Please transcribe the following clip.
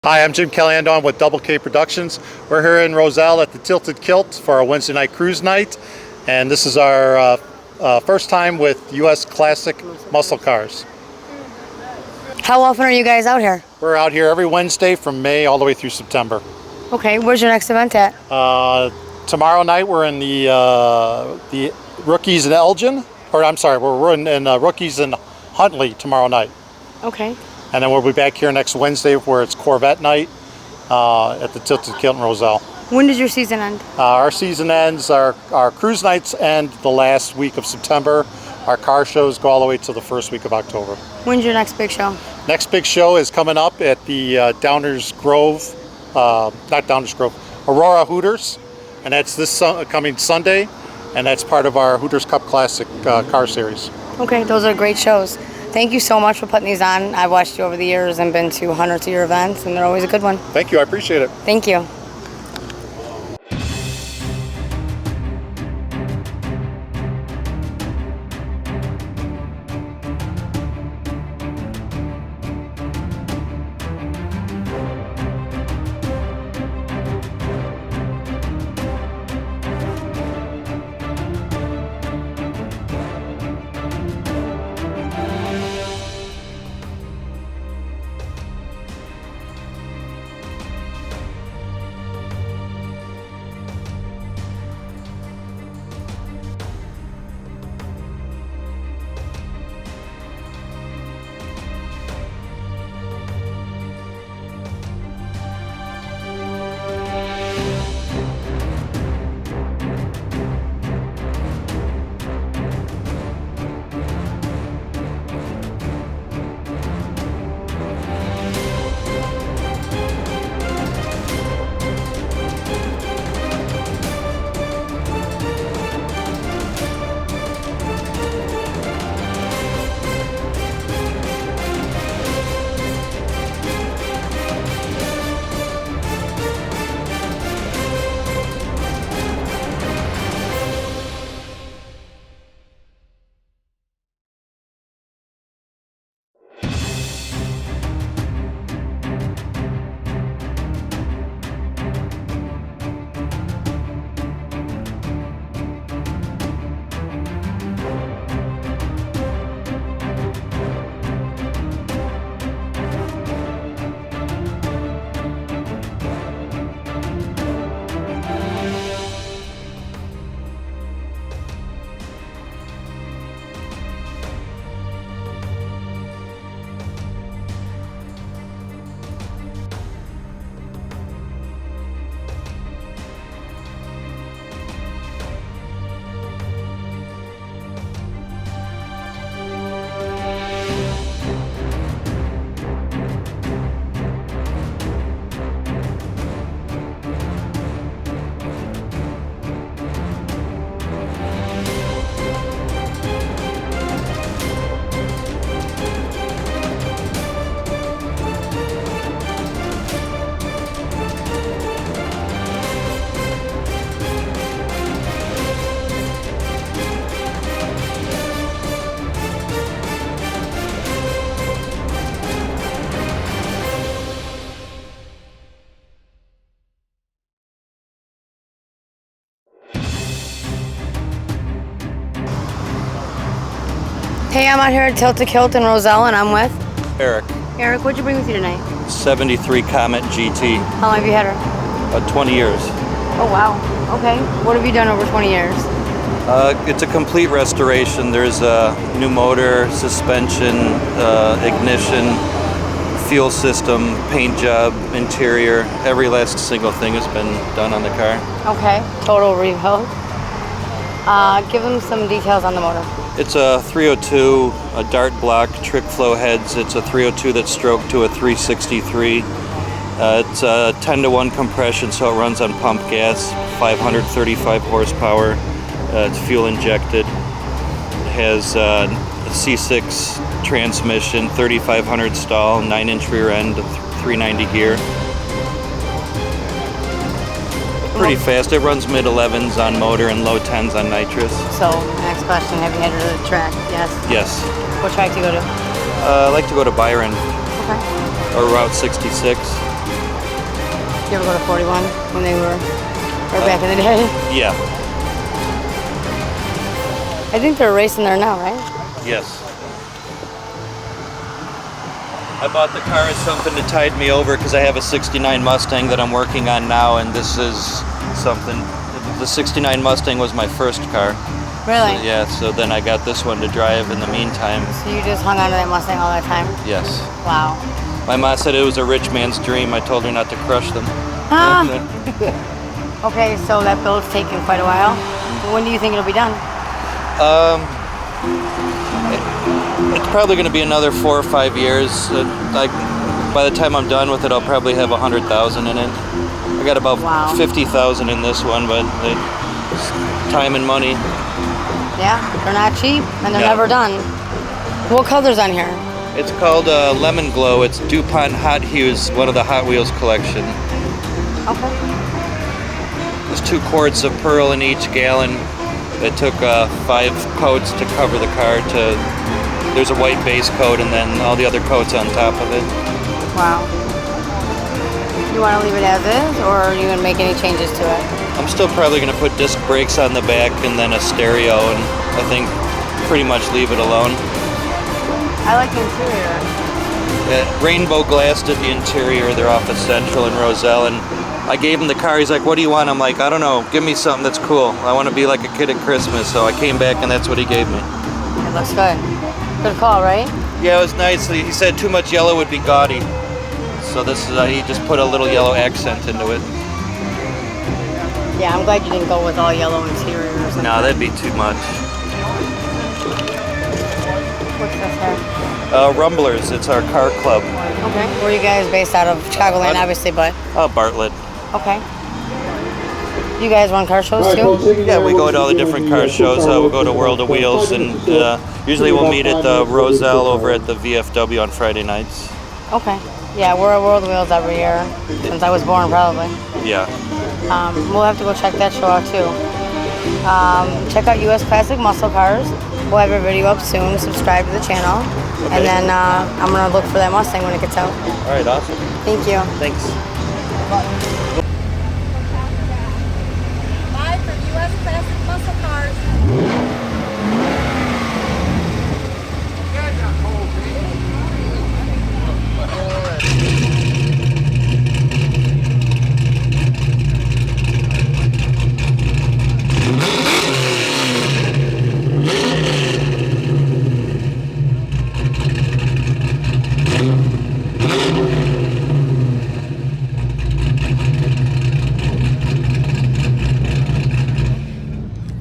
Hi, I'm Jim Calandon with Double K Productions. We're here in Roselle at the Tilted Kilt for our Wednesday night cruise night, and this is our first time with US Classic Muscle Cars. How often are you guys out here? We're out here every Wednesday from May all the way through September. Okay, where's your next event at? Tomorrow night we're in the Rookies in Elgin, or I'm sorry, we're in Rookies in Huntley tomorrow night. Okay. And then we'll be back here next Wednesday where it's Corvette night at the Tilted Kilt in Roselle. When does your season end? Our season ends, our cruise nights end the last week of September. Our car shows go all the way to the first week of October. When's your next big show? Next big show is coming up at the Downers Grove, not Downers Grove, Aurora Hooters. And that's this coming Sunday. And that's part of our Hooters Cup Classic car series. Okay, those are great shows. Thank you so much for putting these on. I've watched you over the years and been to hundreds of your events, and they're always a good one. Thank you, I appreciate it. Thank you. Hey, I'm out here at Tilted Kilt in Roselle, and I'm with Eric. Eric. What'd you bring with you tonight? 73 Comet GT. How long have you had her? About 20 years. Oh, wow. Okay. What have you done over 20 years? It's a complete restoration. There's a new motor, suspension, ignition, fuel system, paint job, interior. Every last single thing has been done on the car. Okay. Total rebuild. Give them some details on the motor. It's a 302, a dart block, trick flow heads. It's a 302 that's stroked to a 363. It's a 10-to-1 compression, so it runs on pump gas, 535 horsepower. It's fuel injected. It has a C6 transmission, 3500 stall, 9-inch rear end, 390 gear. Pretty fast. It runs mid-11s on motor and low 10s on nitrous. So, next question, have you headed to the track? Yes? Yes. What track do you go to? I like to go to Byron Okay. or Route 66. You ever go to 41 when they were back in the day? Yeah. I think they're racing there now, right? Yes. I bought the car as something to tide me over because I have a 69 Mustang that I'm working on now, and this is something. The 69 Mustang was my first car. Really? So, yeah, so then I got this one to drive in the meantime. So you just hung on to that Mustang all that time? Yes. Wow. My mom said it was a rich man's dream. I told her not to crush them. Ah. Okay, so that build's taken quite a while. When do you think it'll be done? It's probably going to be another 4 or 5 years. Like by the time I'm done with it, I'll probably have 100,000 in it. I got about 50,000 in this one, but it's time and money. Yeah, they're not cheap and they're No. never done. What color's on here? It's called Lemon Glow. It's DuPont Hot Hues, one of the Hot Wheels collection. Okay. There's 2 quarts of pearl in each gallon. They took 5 coats to cover the car. There's a white base coat and then all the other coats on top of it. Wow. You want to leave it as is, or are you going to make any changes to it? I'm still probably going to put disc brakes on the back and then a stereo, and I think pretty much leave it alone. I like the interior. Rainbow glassed at the interior. They're off of Central and Roselle, and I gave him the car. He's like, "What do you want?" I'm like, "I don't know. Give me something that's cool. I want to be like a kid at Christmas." So I came back, and that's what he gave me. It looks good. Good call, right? Yeah, it was nice. He said too much yellow would be gaudy. So this is he just put a little yellow accent into it. Yeah, I'm glad you didn't go with all yellow interior or something. No, that'd be too much. What's this here? Rumblers. It's our car club. Okay. Where are you guys based out of? Chicagoland, obviously, but Bartlett. okay. You guys run car shows too? Yeah, we go to all the different car shows. We'll go to World of Wheels, and usually we'll meet at the Roselle over at the VFW on Friday nights. Okay. Yeah, we're at World Wheels every year since I was born, probably. Yeah. We'll have to go check that show out too. Check out US Classic Muscle Cars. We'll have a video up soon. Subscribe to the channel, and then I'm gonna look for that Mustang when it gets out. All right, awesome. Thank you. Thanks. Live from US Classic Muscle Cars.